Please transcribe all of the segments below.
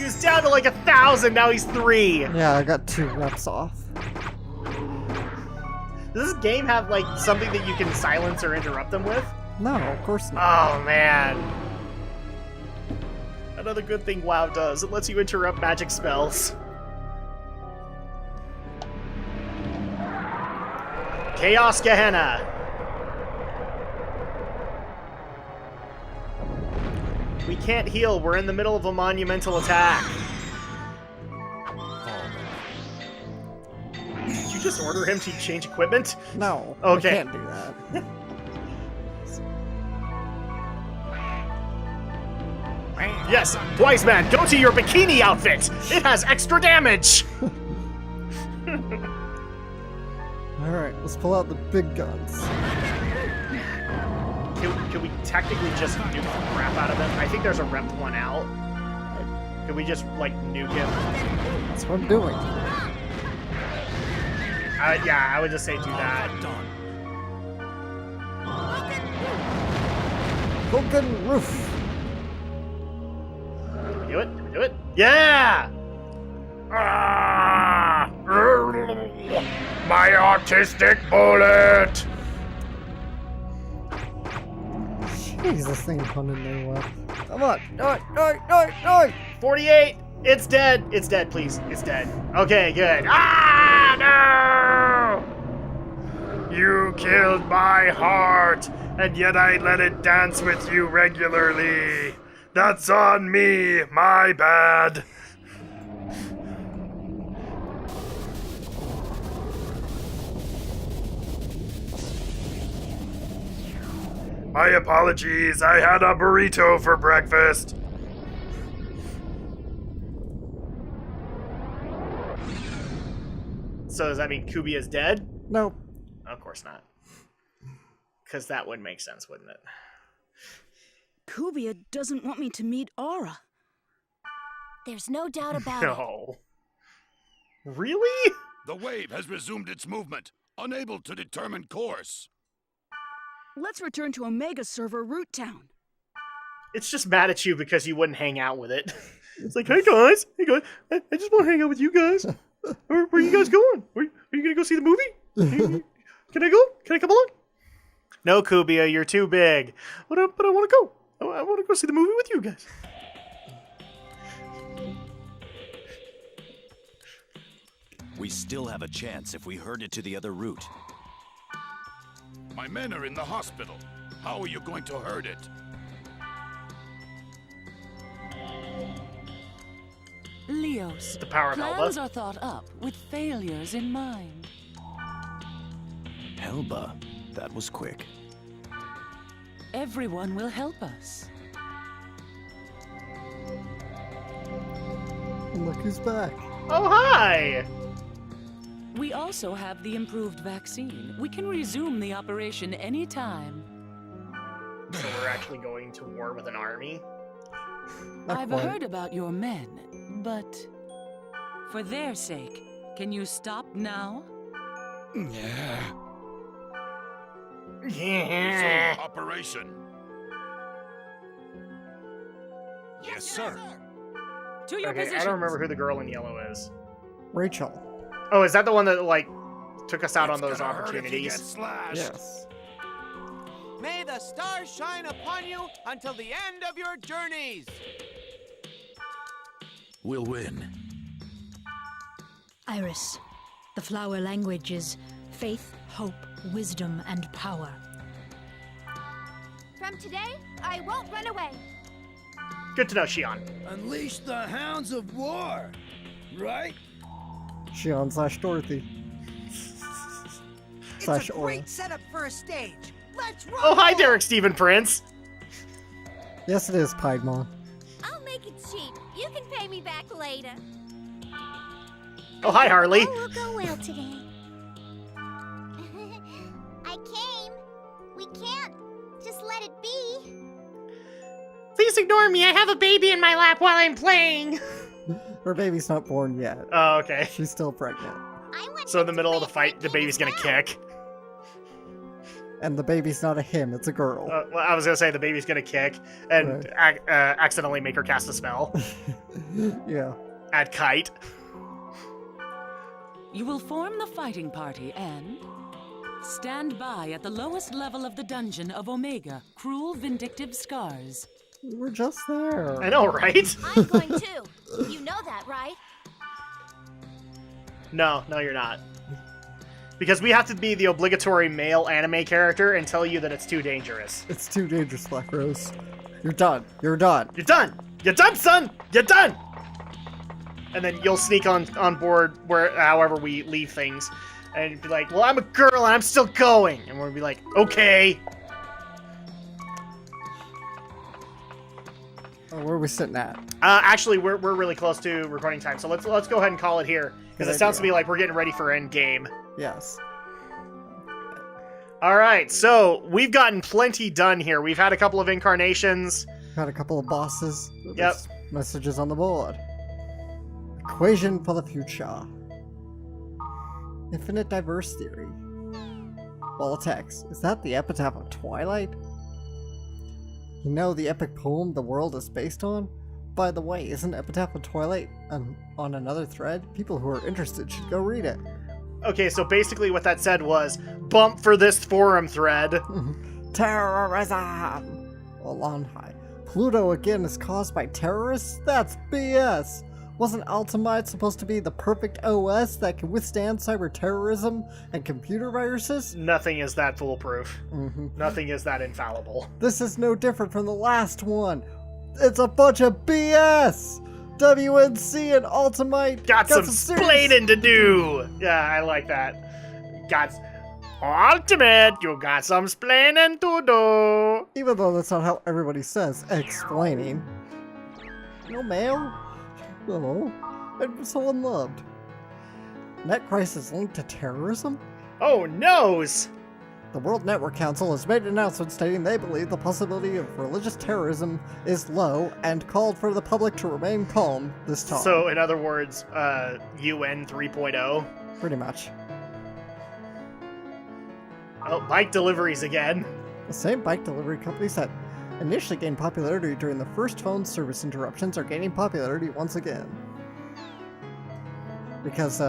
He was down to like 1,000, now he's 3. Yeah, I got 2 reps off. Does this game have like something that you can silence or interrupt them with? No, of course not. Oh man. Another good thing WoW does, it lets you interrupt magic spells. Chaos Gehenna. We can't heal, we're in the middle of a monumental attack. Did you just order him to change equipment? No, okay. I can't do that. Yes, Wise Man, go to your bikini outfit! It has extra damage! Alright, let's pull out the big guns. Can we technically just nuke the crap out of him? I think there's a rep one out. Can we just, like, nuke him? That's what I'm doing. Yeah, I would just say do that. Broken roof. Can we do it? Can we do it? Yeah! Ah! My autistic bullet! Jeez, this thing's running nowhere. Come on, die! 48! It's dead! It's dead, please. It's dead. Okay, good. Ah, no! You killed my heart, and yet I let it dance with you regularly. That's on me, my bad. My apologies, I had a burrito for breakfast. So does that mean Cubia is dead? Nope. Of course not. Because that would make sense, wouldn't it? Cubia doesn't want me to meet Aura. There's no doubt about it. No. Really? The wave has resumed its movement, unable to determine course. Let's return to Omega server Root Town. It's just mad at you because you wouldn't hang out with it. It's like, hey guys, I just want to hang out with you guys. Where are you guys going? Are you gonna go see the movie? Can I go? Can I come along? No, Cubia, you're too big. But I want to go. I want to go see the movie with you guys. We still have a chance if we herd it to the other route. My men are in the hospital. How are you going to herd it? Leos, The power of plans Elba. are thought up with failures in mind. Helba, that was quick. Everyone will help us. Look who's back. Oh, hi! We also have the improved vaccine. We can resume the operation anytime. So we're actually going to war with an army? Not I've quite. heard about your men, but for their sake, can you stop now? Yeah. Yeah. Resume operation. Yes, sir. To your Okay, positions. I don't remember who the girl in yellow is. Rachel. Oh, is that the one that, like, took us out It's on those gonna hurt if you opportunities? get slashed. Yes. May the stars shine upon you until the end of your journeys. We'll win. Iris, the flower language is faith, hope, wisdom, and power. From today, I won't run away. Good to know, Shion. Unleash the hounds of war, right? Shion / Dorothy. / Aura. setup for a stage. Let's roll! Oh, hi, Derek Stephen Prince. Yes, it is, Piedmont. I'll make it cheap. You can pay me back later. Oh, hi, Harley. All will go well today. I came. We can't just let it be. Please ignore me. I have a baby in my lap while I'm playing. Her baby's not born yet. Oh, okay. She's still pregnant. I want So in the him to middle of play the fight, the kid baby's as gonna well. kick. And the baby's not a him, it's a girl. Well, I was gonna say the baby's gonna kick and accidentally make her cast a spell. Yeah. Add kite. You will form the fighting party and stand by at the lowest level of the dungeon of Omega, Cruel Vindictive Scars. We're just there. I know, right? I'm going too. You know that, right? No, you're not. Because we have to be the obligatory male anime character and tell you that it's too dangerous. It's too dangerous, Black Rose. You're done. You're done. You're done! You're done, son! You're done! And then you'll sneak on board however we leave things and be like, well, I'm a girl and I'm still going. And we'll be like, okay. Where are we sitting at? Actually, we're really close to recording time, so let's go ahead and call it here. Because it sounds to me like we're getting ready for end game. Yes. Alright, so we've gotten plenty done here. We've had a couple of incarnations. Got a couple of bosses. Yep. There's messages on the board. Equation for the future. Infinite diverse theory. Wall of text. Is that the epitaph of Twilight? You know the epic poem the world is based on? By the way, isn't Epitaph of Twilight on another thread? People who are interested should go read it. Okay, so basically what that said was, bump for this forum thread. Terrorism! Well, on high. Pluto again is caused by terrorists? That's BS! Wasn't Altamite supposed to be the perfect OS that can withstand cyber terrorism and computer viruses? Nothing is that foolproof. Nothing is that infallible. This is no different from the last one. It's a bunch of BS! WNC and Altamite Got some serious- splaining to do! Yeah, I like that. Got... Ultimate, you got some splaining to do! Even though that's not how everybody says explaining. No mail? No. I'm so unloved. Net crisis linked to terrorism? Oh, noes! The World Network Council has made an announcement stating they believe the possibility of religious terrorism is low and called for the public to remain calm this time. So, in other words, UN 3.0. Pretty much. Oh, bike deliveries again. The same bike delivery companies that initially gained popularity during the first phone service interruptions are gaining popularity once again. Because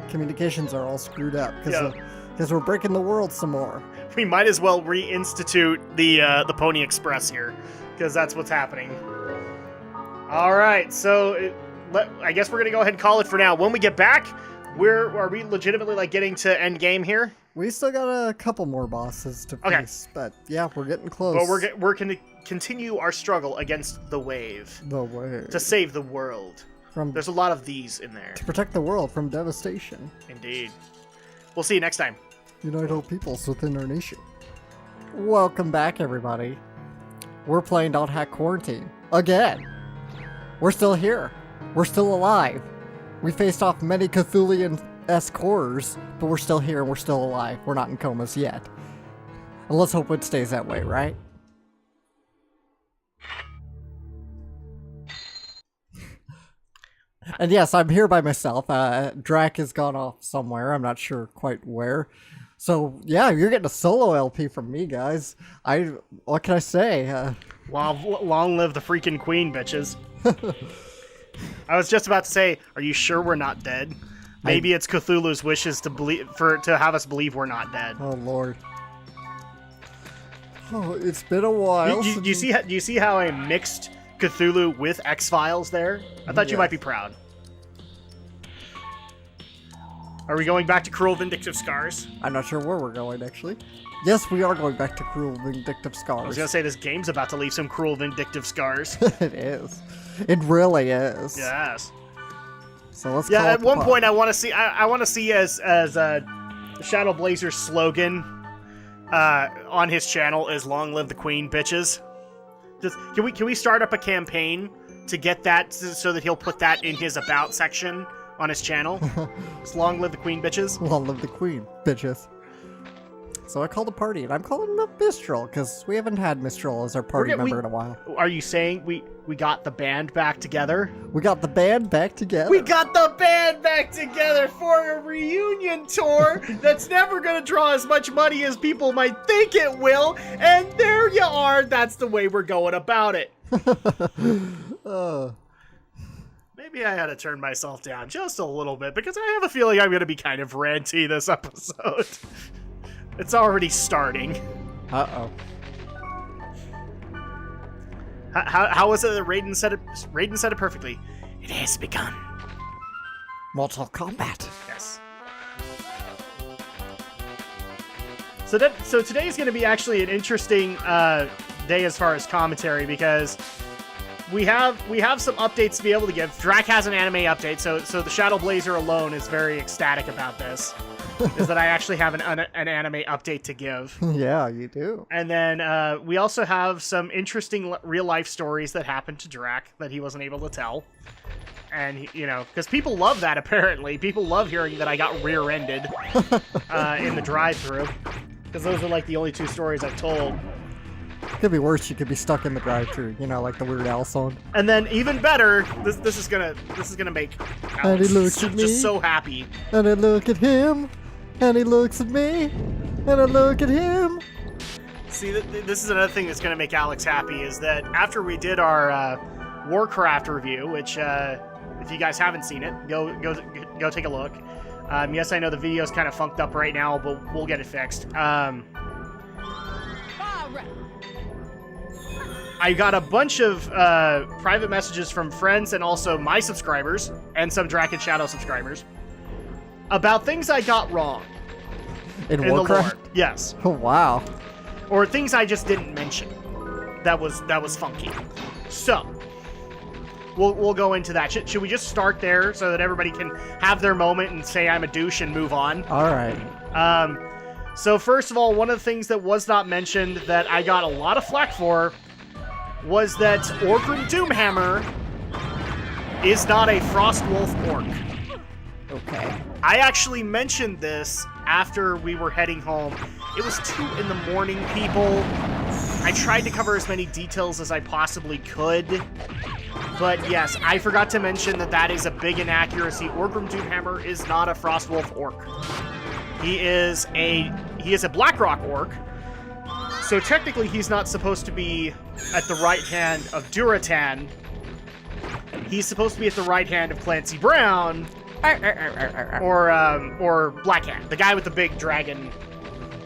communications are all screwed up. Because we're breaking the world some more. We might as well reinstitute the Pony Express here, because that's what's happening. All right, so I guess we're gonna go ahead and call it for now. When we get back, are we legitimately like getting to end game here? We still got a couple more bosses to face, but yeah, we're getting close. But we're gonna continue our struggle against the wave. The wave. To save the world. There's a lot of these in there. To protect the world from devastation. Indeed. We'll see you next time. Unite all peoples within our nation. Welcome back, everybody. We're playing Don't Hack Quarantine. Again. We're still here. We're still alive. We faced off many Cthulhian-esque horrors, but we're still here and we're still alive. We're not in comas yet. And let's hope it stays that way, right? And yes, I'm here by myself. Drak has gone off somewhere. I'm not sure quite where. So, yeah, you're getting a solo LP from me, guys. What can I say? Long live the freaking queen, bitches. I was just about to say, are you sure we're not dead? Maybe it's Cthulhu's wishes to have us believe we're not dead. Oh, Lord. Oh, it's been a while. Do you see how I mixed Cthulhu with X-Files there? I thought you might be proud. Are we going back to Cruel Vindictive Scars? I'm not sure where we're going, actually. Yes, we are going back to Cruel Vindictive Scars. I was going to say, this game's about to leave some Cruel Vindictive Scars. It is. It really is. Yes. So let's Yeah, call at one point I want to see as Shadow Blazer's slogan on his channel is "Long live the Queen, bitches." Just can we start up a campaign to get that so that he'll put that in his about section on his channel? It's "Long live the Queen, bitches." Long live the Queen, bitches. So I called a party, and I'm calling him up Mistral, because we haven't had Mistral as our party member in a while. Are you saying we got the band back together? We got the band back together. We got the band back together for a reunion tour that's never going to draw as much money as people might think it will. And there you are. That's the way we're going about it. Maybe I had to turn myself down just a little bit because I have a feeling I'm going to be kind of ranty this episode. It's already starting. Uh-oh. How was it that Raiden said it? Raiden said it perfectly. It has begun. Mortal Kombat. Yes. So today is going to be actually an interesting day as far as commentary because we have some updates to be able to give. Drak has an anime update, so the Shadow Blazer alone is very ecstatic about this. Is that I actually have an anime update to give. Yeah, you do. And then we also have some interesting real-life stories that happened to Drak that he wasn't able to tell. And, because people love that, apparently. People love hearing that I got rear-ended in the drive-thru. Because those are, like, the only two stories I've told. Could be worse. You could be stuck in the drive-thru, like the Weird Al song. And then, even better, this is gonna make Alex just so happy. And I look at him. And he looks at me, and I look at him. See, this is another thing that's going to make Alex happy, is that after we did our Warcraft review, which, if you guys haven't seen it, go take a look. Yes, I know the video's kind of funked up right now, but we'll get it fixed. I got a bunch of private messages from friends and also my subscribers, and some Drak and Shadow subscribers, about things I got wrong in the Warcraft. lore. Yes. Oh wow. Or things I just didn't mention. That was funky. So we'll go into that. Should we just start there so that everybody can have their moment and say I'm a douche and move on? All right. So first of all, one of the things that was not mentioned that I got a lot of flack for was that Orgrim Doomhammer is not a Frostwolf orc. Okay. I actually mentioned this after we were heading home. It was 2 in the morning, people. I tried to cover as many details as I possibly could. But yes, I forgot to mention that is a big inaccuracy. Orgrim Doomhammer is not a Frostwolf orc. He is a Blackrock orc. So technically he's not supposed to be at the right hand of Duratan. He's supposed to be at the right hand of Clancy Brown. Or Blackhand, the guy with the big dragon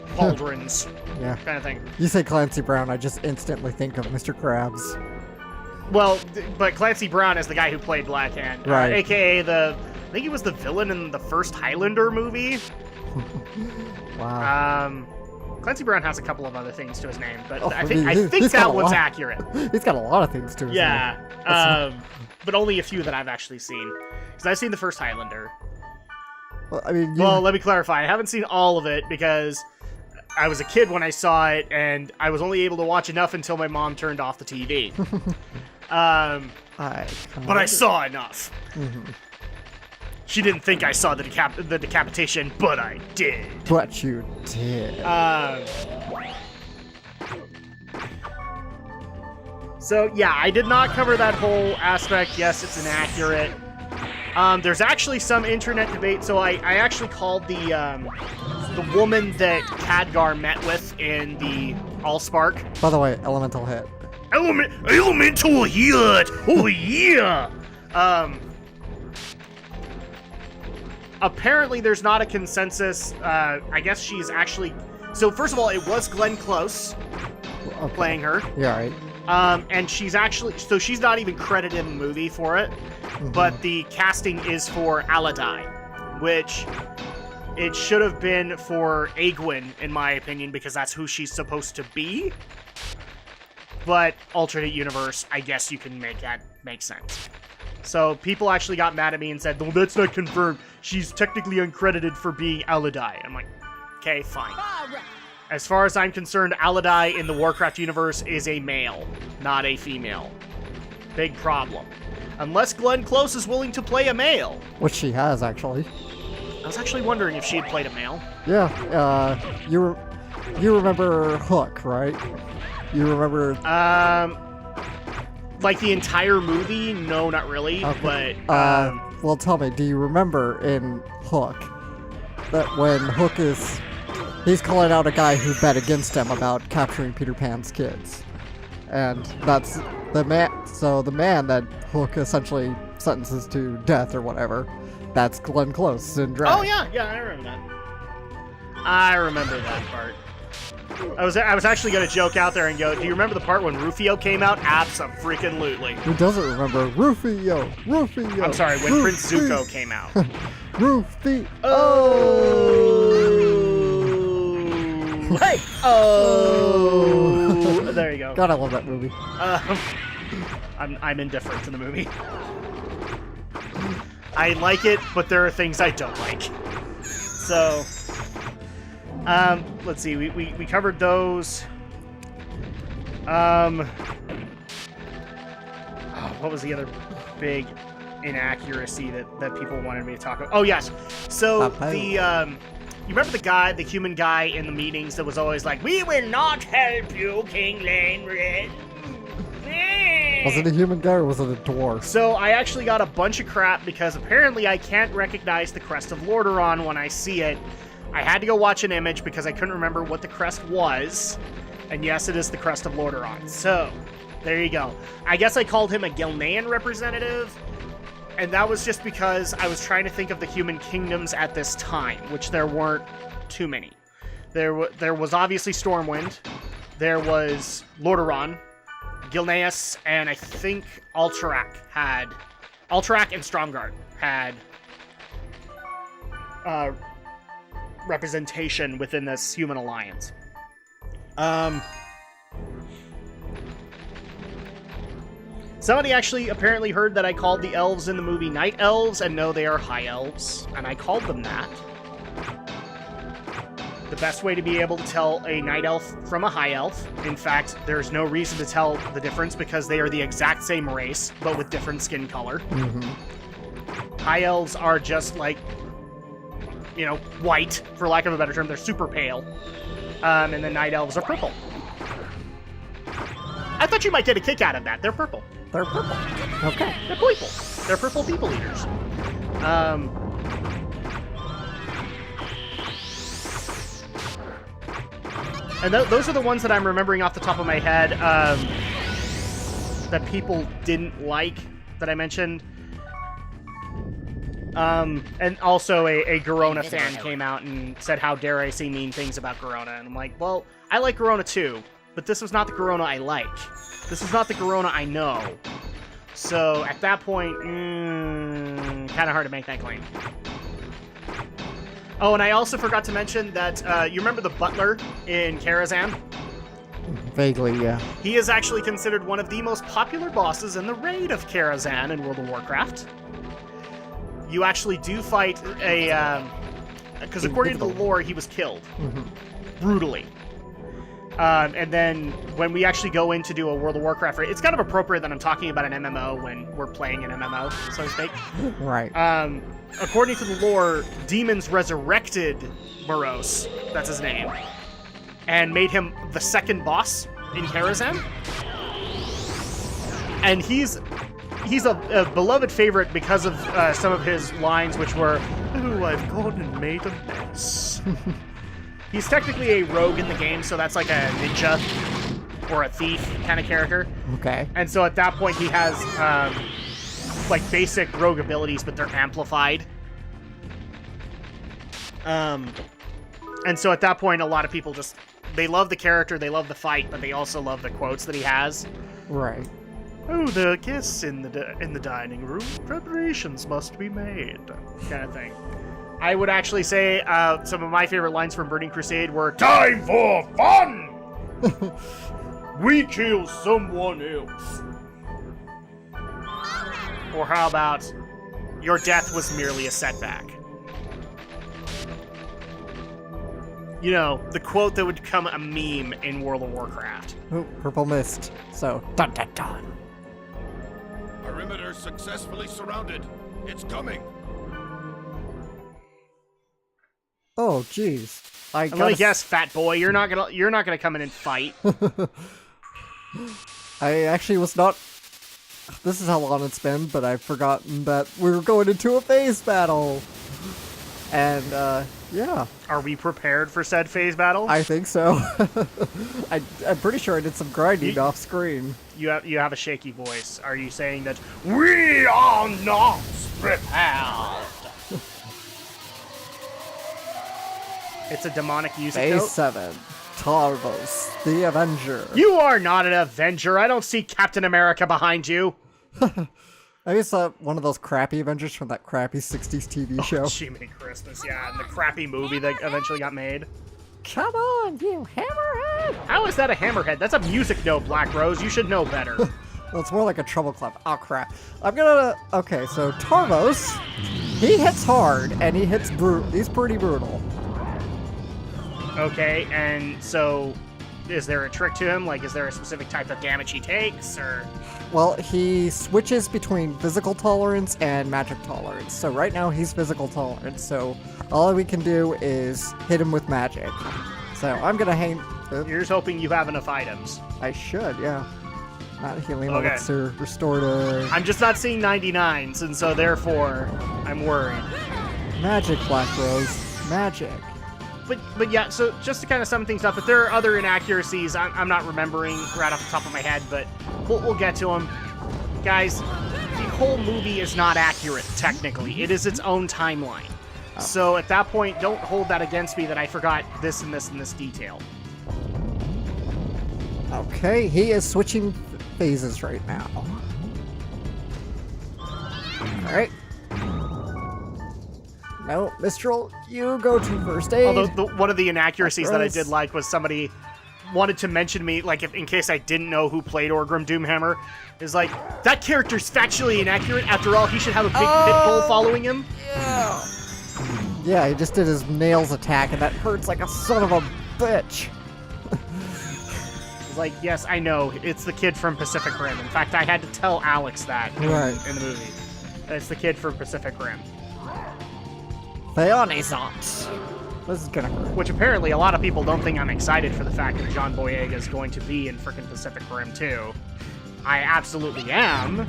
pauldrons, yeah, kind of thing. You say Clancy Brown, I just instantly think of Mr. Krabs. Well, but Clancy Brown is the guy who played Blackhand, right? AKA I think he was the villain in the first Highlander movie. Wow. Clancy Brown has a couple of other things to his name, but I mean, think that one's accurate. He's got a lot of things to his name. Yeah. But only a few that I've actually seen. Because I've seen the first Highlander. Well, I mean, Well, let me clarify. I haven't seen all of it because I was a kid when I saw it, and I was only able to watch enough until my mom turned off the TV. But I saw enough. Mm-hmm. She didn't think I saw the decapitation, but I did. But you did. So, yeah, I did not cover that whole aspect. Yes, it's inaccurate. There's actually some internet debate. So I actually called the woman that Khadgar met with in the Allspark. By the way, elemental hit. Elemental hit! Oh, yeah! Apparently there's not a consensus. I guess she's actually... So, first of all, it was Glenn Close playing her. Yeah, right. And she's actually... So she's not even credited in the movie for it. Mm-hmm. But the casting is for Aladai, which it should have been for Egwene, in my opinion, because that's who she's supposed to be. But alternate universe, I guess you can make that make sense. So people actually got mad at me and said, well, that's not confirmed. She's technically uncredited for being Aladai. I'm like, okay, fine. As far as I'm concerned, Aladai in the Warcraft universe is a male, not a female. Big problem. Unless Glenn Close is willing to play a male. Which she has, actually. I was actually wondering if she had played a male. Yeah, You remember Hook, right? You remember... Like the entire movie? No, not really. Okay. But well, tell me, do you remember in Hook that when Hook he's calling out a guy who bet against him about capturing Peter Pan's kids, and that's the man. So the man that Hook essentially sentences to death or whatever, that's Glenn Close in Drak. oh yeah, I remember that. I remember that part. I was actually gonna joke out there and go, do you remember the part when Rufio came out? Abso-freaking-lutely. Who doesn't remember Rufio? Rufio. I'm sorry, when Prince Zuko came out. Rufio. Oh. Hey. Oh. There you go. God, I love that movie. I'm indifferent to the movie. I like it, but there are things I don't like. So, let's see. We covered those. Oh, what was the other big inaccuracy that people wanted me to talk about? Oh yes. So you remember the human guy in the meetings that was always like, "We will not help you, King Lanred." Was it a human guy or was it a dwarf? So I actually got a bunch of crap because apparently I can't recognize the crest of Lordaeron when I see it. I had to go watch an image because I couldn't remember what the crest was. And yes, it is the crest of Lordaeron. So, there you go. I guess I called him a Gilnean representative. And that was just because I was trying to think of the human kingdoms at this time, which there weren't too many. There was obviously Stormwind. There was Lordaeron, Gilneas, and I think Alterac and Stromgarde had representation within this human alliance. Somebody actually apparently heard that I called the elves in the movie night elves, and no, they are high elves, and I called them that. The best way to be able to tell a night elf from a high elf, in fact, there's no reason to tell the difference because they are the exact same race, but with different skin color. Mm-hmm. High elves are just like, white, for lack of a better term. They're super pale. And the night elves are purple. I thought you might get a kick out of that. They're purple. They're purple. Okay. They're people. They're purple people eaters. And those are the ones that I'm remembering off the top of my head that people didn't like that I mentioned. And also a Garona fan came out and said, how dare I say mean things about Garona? And I'm like, well, I like Garona too, but this is not the Garona I like. This is not the Garona I know. So at that point, kind of hard to make that claim. Oh, and I also forgot to mention that, you remember the butler in Karazhan? Vaguely, yeah. He is actually considered one of the most popular bosses in the raid of Karazhan in World of Warcraft. You actually do fight because according to the lore, he was killed. Mm-hmm. Brutally. And then when we actually go in to do a World of Warcraft raid, it's kind of appropriate that I'm talking about an MMO when we're playing an MMO, so to speak. Right. According to the lore, demons resurrected Moros, that's his name, and made him the second boss in Karazhan. And he's a beloved favorite because of some of his lines, which were, "Oh, I've gone and made a mess." He's technically a rogue in the game, so that's like a ninja or a thief kind of character. Okay. And so at that point, he has like basic rogue abilities, but they're amplified. And so at that point, a lot of people they love the character, they love the fight, but they also love the quotes that he has. Right. "Oh, the guests in the dining room. Preparations must be made," kind of thing. I would actually say some of my favorite lines from Burning Crusade were, "Time for fun! We kill someone else." Or how about, "Your death was merely a setback." The quote that would become a meme in World of Warcraft. Ooh, purple mist. So, dun dun dun. Perimeter successfully surrounded. It's coming. Oh, jeez. I'm gonna guess, fat boy, you're not gonna come in and fight. I actually was not... This is how long it's been, but I've forgotten that we were going into a phase battle. And, yeah. Are we prepared for said phase battle? I think so. I'm pretty sure I did some grinding off screen. You have a shaky voice. Are you saying that we are not prepared? It's a demonic music note. Phase 7. Tarvos, the Avenger. You are not an Avenger. I don't see Captain America behind you. I guess one of those crappy Avengers from that crappy 60s TV show. Jiminy Christmas, yeah, and the crappy movie that eventually got made. Come on, you hammerhead! How is that a hammerhead? That's a music note, Black Rose. You should know better. Well, it's more like a treble clef. Oh, crap. I'm gonna... Okay, so Tarvos, he hits hard, and he hits he's pretty brutal. Okay, and so is there a trick to him? Like, is there a specific type of damage he takes, or...? Well, he switches between physical tolerance and magic tolerance. So right now he's physical tolerance, so all we can do is hit him with magic. So I'm gonna hang... You're just hoping you have enough items. I should, yeah. Not healing Okay. elixir, restorative... I'm just not seeing 99s, and so therefore, I'm worried. Magic, Black Rose. Magic. But yeah, so just to kind of sum things up, if there are other inaccuracies, I'm not remembering right off the top of my head, but we'll get to them. Guys, the whole movie is not accurate, technically. It is its own timeline. Oh. So at that point, don't hold that against me that I forgot this and this and this detail. Okay, he is switching phases right now. Alright. No, Mistral, you go to first aid. Although one of the inaccuracies that I did like was somebody wanted to mention me, like, if in case I didn't know who played Orgrim Doomhammer, is like, that character's factually inaccurate. After all, he should have a big pit bull following him. Yeah. Yeah, he just did his nails attack, and that hurts like a son of a bitch. It's like, yes, I know, it's the kid from Pacific Rim. In fact, I had to tell Alex that in the movie. It's the kid from Pacific Rim. Theonisant. This is gonna hurt. Which apparently a lot of people don't think I'm excited for the fact that John Boyega is going to be in frickin' Pacific Rim 2. I absolutely am.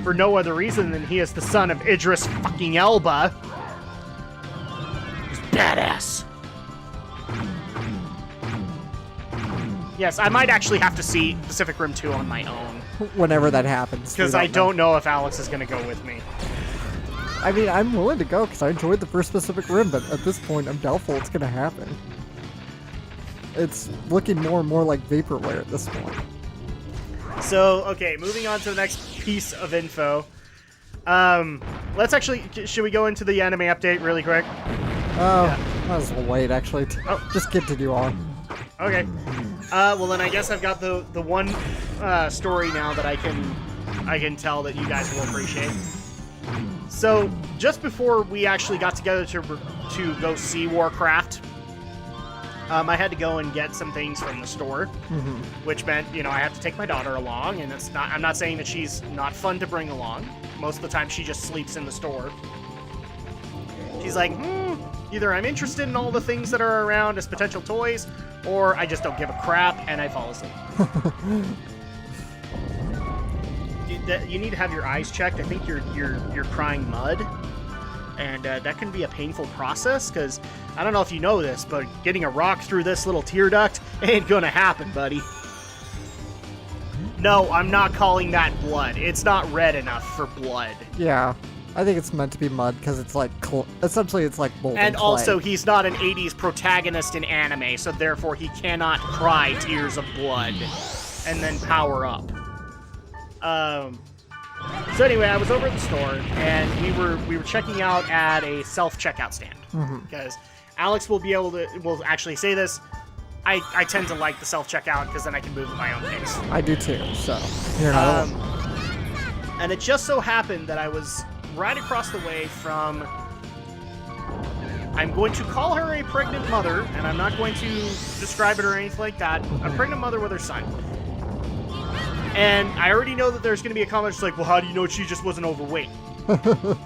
For no other reason than he is the son of Idris fucking Elba. He's badass. Yes, I might actually have to see Pacific Rim 2 on my own. Whenever that happens. Because I don't know if Alex is going to go with me. I mean, I'm willing to go because I enjoyed the first Pacific Rim, but at this point, I'm doubtful it's going to happen. It's looking more and more like vaporware at this point. So, okay, moving on to the next piece of info. Let's actually, should we go into the anime update really quick? Oh, might as well wait, actually. Just continue on. Okay. Well, then I guess I've got the one story now that I can tell that you guys will appreciate. So, just before we actually got together to go see Warcraft, I had to go and get some things from the store, which meant, I have to take my daughter along, and I'm not saying that she's not fun to bring along. Most of the time, she just sleeps in the store. She's like, either I'm interested in all the things that are around as potential toys, or I just don't give a crap, and I fall asleep. You need to have your eyes checked. I think you're crying mud, and that can be a painful process, because I don't know if you know this, but getting a rock through this little tear duct ain't gonna happen, buddy. No, I'm not calling that blood. It's not red enough for blood. Yeah, I think it's meant to be mud, because it's like, essentially it's like molten And clay. also, he's not an 80s protagonist in anime, so therefore he cannot cry tears of blood and then power up. So anyway, I was over at the store, and we were checking out at a self-checkout stand. Because Alex will actually say this, I tend to like the self-checkout, because then I can move at my own pace. I do too, so you're not alone. And it just so happened that I was right across the way from, I'm going to call her a pregnant mother, and I'm not going to describe it or anything like that, a pregnant mother with her son. And I already know that there's going to be a comment just like, well, how do you know she just wasn't overweight? The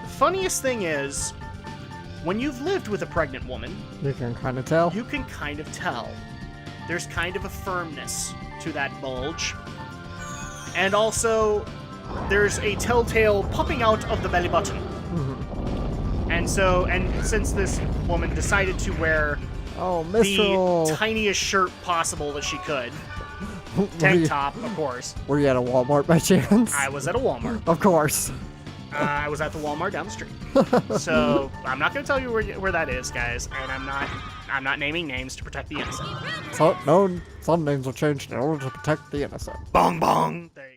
funniest thing is, when you've lived with a pregnant woman, You can kind of tell. you can kind of tell. There's kind of a firmness to that bulge. And also, there's a telltale popping out of the belly button. And since this woman decided to wear Oh, the Mistral. tiniest shirt possible that she could, Were tank you- top, of course. Were you at a Walmart by chance? I was at a Walmart. Of course. I was at the Walmart down the street. So I'm not going to tell you where that is, guys, and I'm not naming names to protect the innocent. So, no, some names are changed in order to protect the innocent. Bong bong. There you go.